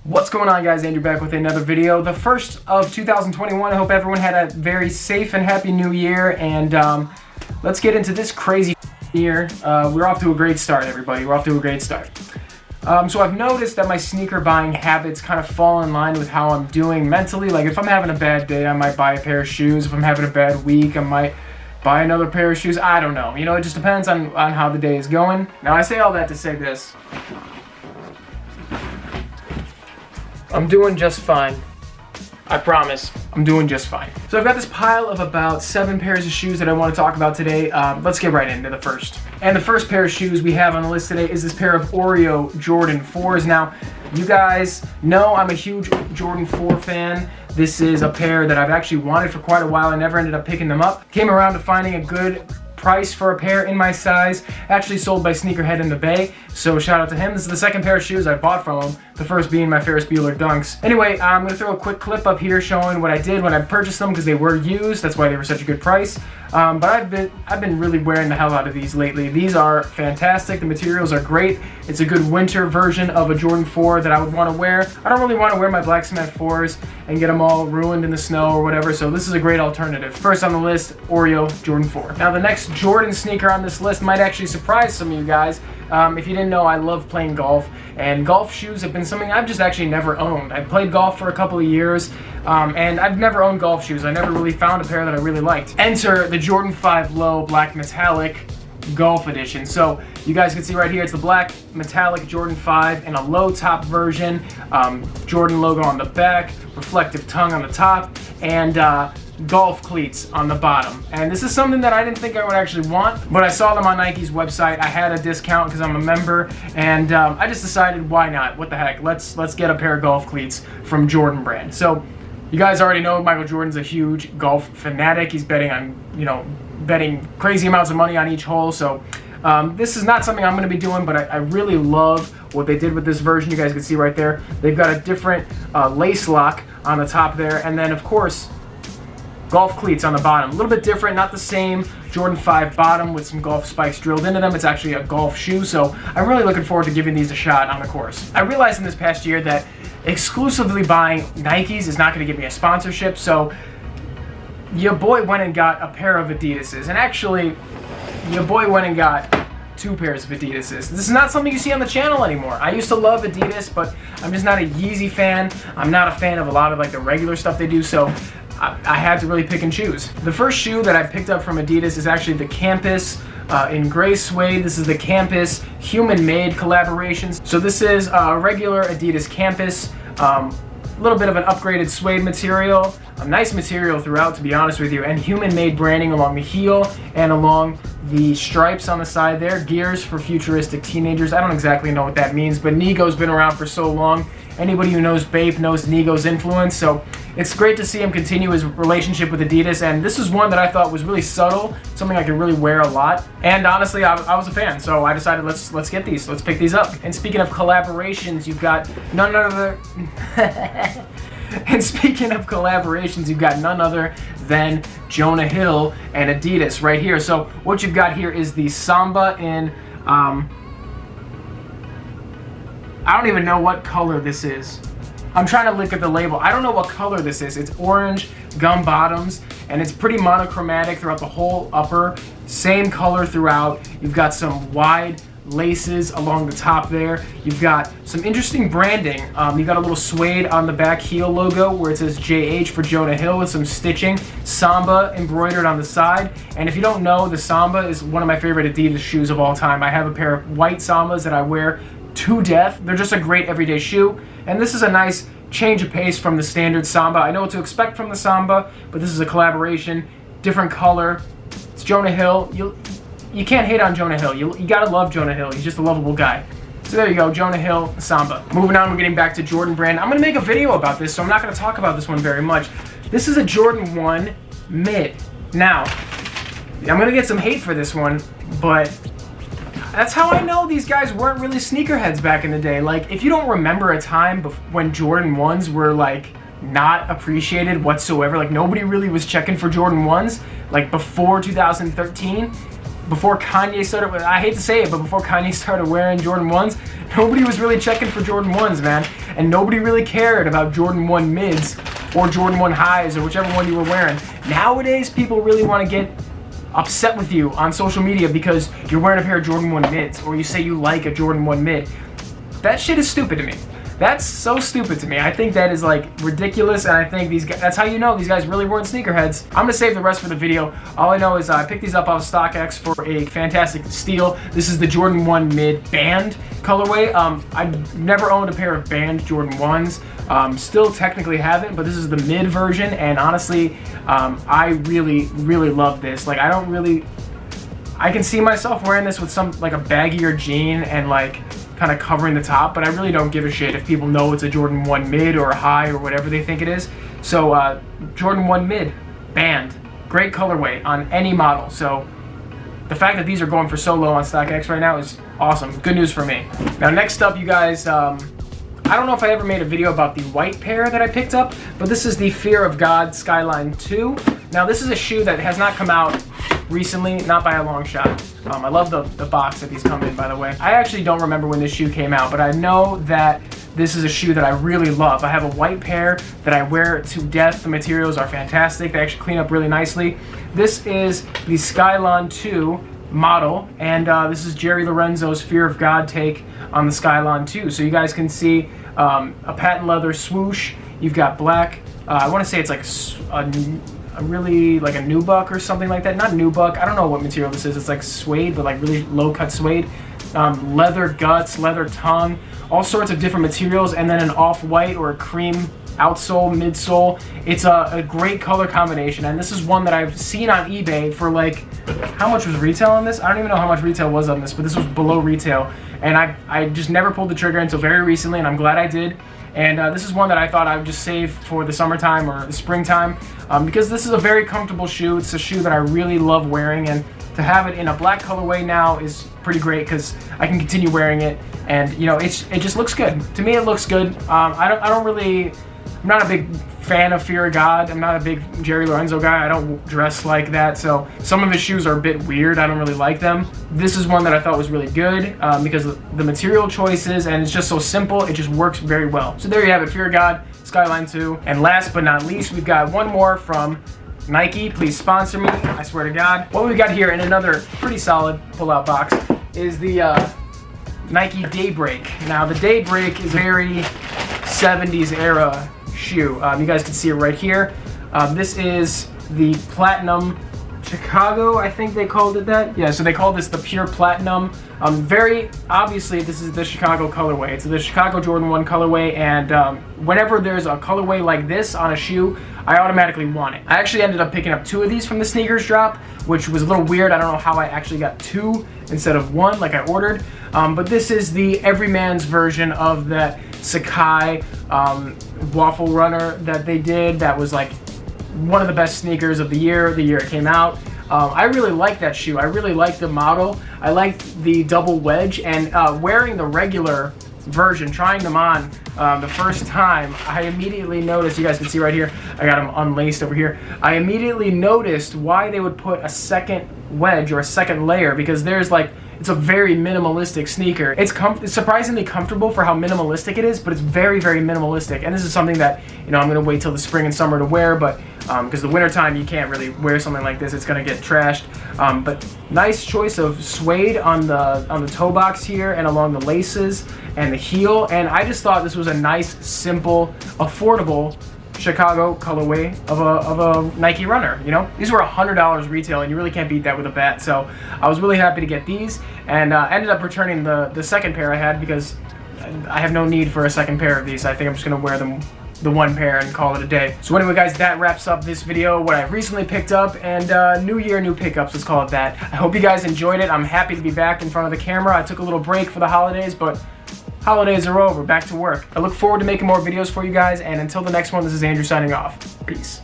What's going on, guys? Andrew back with another video. The first of 2021. I hope everyone had a very safe and happy new year, and let's get into this crazy year. We're off to a great start, everybody. We're off to a great start. So I've noticed that my sneaker buying habits kind of fall in line with how I'm doing mentally. Like if I'm having a bad day, I might buy a pair of shoes. If I'm having a bad week, I might buy another pair of shoes. I don't know. You know, it just depends on how the day is going. Now, I say all that to say this. I'm doing just fine. I promise, I'm doing just fine. So I've got this pile of about 7 pairs of shoes that I want to talk about today. Let's get right into the first. And the first pair of shoes we have on the list today is this pair of Oreo Jordan 4s. Now, you guys know I'm a huge Jordan 4 fan. This is a pair that I've actually wanted for quite a while. I never ended up picking them up. Came around to finding a good price for a pair in my size, actually sold by Sneakerhead in the Bay, so shout out to him. This is the second pair of shoes I bought from him, the first being my Ferris Bueller Dunks. Anyway, I'm going to throw a quick clip up here showing what I did when I purchased them, because they were used. That's why they were such a good price. But I've been really wearing the hell out of these lately. These are fantastic. The materials are great. It's a good winter version of a Jordan 4 that I would want to wear. I don't really want to wear my black cement 4s and get them all ruined in the snow or whatever, so this is a great alternative. First on the list, Oreo Jordan 4. Now, the next Jordan sneaker on this list might actually surprise some of you guys. If you didn't know, I love playing golf, and golf shoes have been something I've just actually never owned. I played golf for a couple of years, and I've never owned golf shoes. I never really found a pair that I really liked. Enter the Jordan 5 Low Black Metallic Golf Edition. So you guys can see right here, it's the black metallic Jordan 5 in a low top version, Jordan logo on the back, reflective tongue on the top, and golf cleats on the bottom. And this is something that I didn't think I would actually want, but I saw them on Nike's website. I had a discount because I'm a member, and I just decided, why not? What the heck? Let's get a pair of golf cleats from Jordan brand. So you guys already know Michael Jordan's a huge golf fanatic. He's betting on, betting crazy amounts of money on each hole. So this is not something I'm going to be doing, but I really love what they did with this version. You guys can see right there, they've got a different lace lock on the top there, and then of course golf cleats on the bottom. A little bit different, not the same Jordan 5 bottom with some golf spikes drilled into them. It's actually a golf shoe, so I'm really looking forward to giving these a shot on the course. I realized in this past year that exclusively buying Nikes is not going to give me a sponsorship, so your boy went and got a pair of Adidases, and actually your boy went and got 2 pairs of Adidases. This is not something you see on the channel anymore. I used to love Adidas, but I'm just not a Yeezy fan. I'm not a fan of a lot of like the regular stuff they do, so I had to really pick and choose. The first shoe that I picked up from Adidas is actually the Campus in gray suede. This is the Campus human-made collaborations. So this is a regular Adidas Campus, a little bit of an upgraded suede material, a nice material throughout, to be honest with you, and human-made branding along the heel and along the stripes on the side there. Gears for futuristic teenagers. I don't exactly know what that means, but Nigo's been around for so long. Anybody who knows Bape knows Nigo's influence, so it's great to see him continue his relationship with Adidas, and this is one that I thought was really subtle, something I could really wear a lot, and honestly, I was a fan, so I decided let's get these, let's pick these up. And speaking of collaborations, you've got none other and speaking of collaborations, you've got none other than Jonah Hill and Adidas right here. So what you've got here is the Samba in I don't even know what color this is. I'm trying to look at the label. I don't know what color this is. It's orange gum bottoms, and it's pretty monochromatic throughout the whole upper. Same color throughout. You've got some wide laces along the top there. You've got some interesting branding. You've got a little suede on the back heel logo where it says JH for Jonah Hill with some stitching. Samba embroidered on the side. And if you don't know, the Samba is one of my favorite Adidas shoes of all time. I have a pair of white Sambas that I wear to death. They're just a great everyday shoe, and this is a nice change of pace from the standard Samba. I know what to expect from the Samba, but this is a collaboration, different color. It's Jonah Hill. You can't hate on Jonah Hill. You gotta love Jonah Hill. He's just a lovable guy. So there you go, Jonah Hill, Samba. Moving on, we're getting back to Jordan brand. I'm gonna make a video about this, so I'm not gonna talk about this one very much. This is a Jordan 1 mid. Now, I'm gonna get some hate for this one, but that's how I know these guys weren't really sneakerheads back in the day. Like, if you don't remember a time when Jordan 1s were like not appreciated whatsoever, like nobody really was checking for Jordan 1s, like before 2013, before Kanye started, I hate to say it, but before Kanye started wearing Jordan 1s, nobody was really checking for Jordan 1s, man. and nobody really cared about Jordan 1 mids or Jordan 1 highs or whichever one you were wearing. Nowadays, people really want to get upset with you on social media because you're wearing a pair of Jordan 1 mids or you say you like a Jordan 1 mid. That shit is stupid to me. That's so stupid to me. I think that is like ridiculous, and I think these guys, that's how you know these guys really weren't sneakerheads. I'm gonna save the rest for the video. All I know is I picked these up off StockX for a fantastic steal. This is the Jordan 1 mid band colorway. I never owned a pair of band Jordan 1s. Still technically haven't, but this is the mid version, and honestly, I really love this. Like, I can see myself wearing this with some, like a baggier jean and like kind of covering the top, but I really don't give a shit if people know it's a Jordan 1 mid or a high or whatever they think it is. So Jordan 1 mid band, great colorway on any model. So the fact that these are going for so low on StockX right now is awesome. Good news for me. Now next up, you guys, I don't know if I ever made a video about the white pair that I picked up, but this is the Fear of God Skyline 2. Now this is a shoe that has not come out recently, not by a long shot. I love the box that these come in, by the way. I actually don't remember when this shoe came out, but I know that this is a shoe that I really love. I have a white pair that I wear to death. The materials are fantastic. They actually clean up really nicely. This is the Skyline 2 model, and this is Jerry Lorenzo's Fear of God take on the Skyline 2. So you guys can see a patent leather swoosh. You've got black, I want to say it's like a really like a nubuck or something like that. Not nubuck, I don't know what material this is. It's like suede, but like really low cut suede. Leather guts, leather tongue, all sorts of different materials, and then an off-white or a cream outsole, midsole. It's a great color combination, and this is one that I've seen on eBay for like, how much was retail on this? I don't even know how much retail was on this, but this was below retail, and I just never pulled the trigger until very recently, and I'm glad I did. And this is one that I thought I would just save for the summertime or the springtime, because this is a very comfortable shoe. It's a shoe that I really love wearing, and to have it in a black colorway now is pretty great because I can continue wearing it, and you know, it just looks good. To me, it looks good. I'm not a big fan of Fear of God. I'm not a big Jerry Lorenzo guy. I don't dress like that, so some of his shoes are a bit weird. I don't really like them. This is one that I thought was really good because of the material choices, and it's just so simple. It just works very well. So there you have it, Fear of God Skyline 2. And last but not least, we've got one more from Nike. Please sponsor me, I swear to God. What we've got here in another pretty solid pull-out box is the Nike Daybreak. Now the Daybreak is very 70s era shoe. You guys can see it right here. This is the Platinum Chicago, I think they called it that. Yeah, so they call this the Pure Platinum. Very obviously, this is the Chicago colorway. It's the Chicago Jordan 1 colorway, and whenever there's a colorway like this on a shoe, I automatically want it. I actually ended up picking up 2 of these from the sneakers drop, which was a little weird. I don't know how I actually got 2 instead of 1 like I ordered. But this is the everyman's version of that Sakai waffle runner that they did. That was like one of the best sneakers of the year it came out. I really like that shoe. I really like the model. I like the double wedge, and wearing the regular version, trying them on the first time, I immediately noticed, you guys can see right here, I got them unlaced over here. I immediately noticed why they would put a second wedge or a second layer, because there's like, it's a very minimalistic sneaker. It's surprisingly comfortable for how minimalistic it is, but it's very minimalistic. And this is something that, you know, I'm gonna wait till the spring and summer to wear, but because the winter time you can't really wear something like this, it's gonna get trashed. But nice choice of suede on the toe box here and along the laces and the heel. And I just thought this was a nice, simple, affordable Chicago colorway of a Nike runner. You know, these were $100 retail, and you really can't beat that with a bat. So I was really happy to get these, and ended up returning the second pair I had because I have no need for a second pair of these. I think I'm just gonna wear them, the one pair, and call it a day. So anyway, guys, that wraps up this video, what I've recently picked up, and new year, new pickups, let's call it that. I hope you guys enjoyed it. I'm happy to be back in front of the camera. I took a little break for the holidays, but holidays are over, back to work. I look forward to making more videos for you guys, and until the next one, this is Andrew signing off. Peace.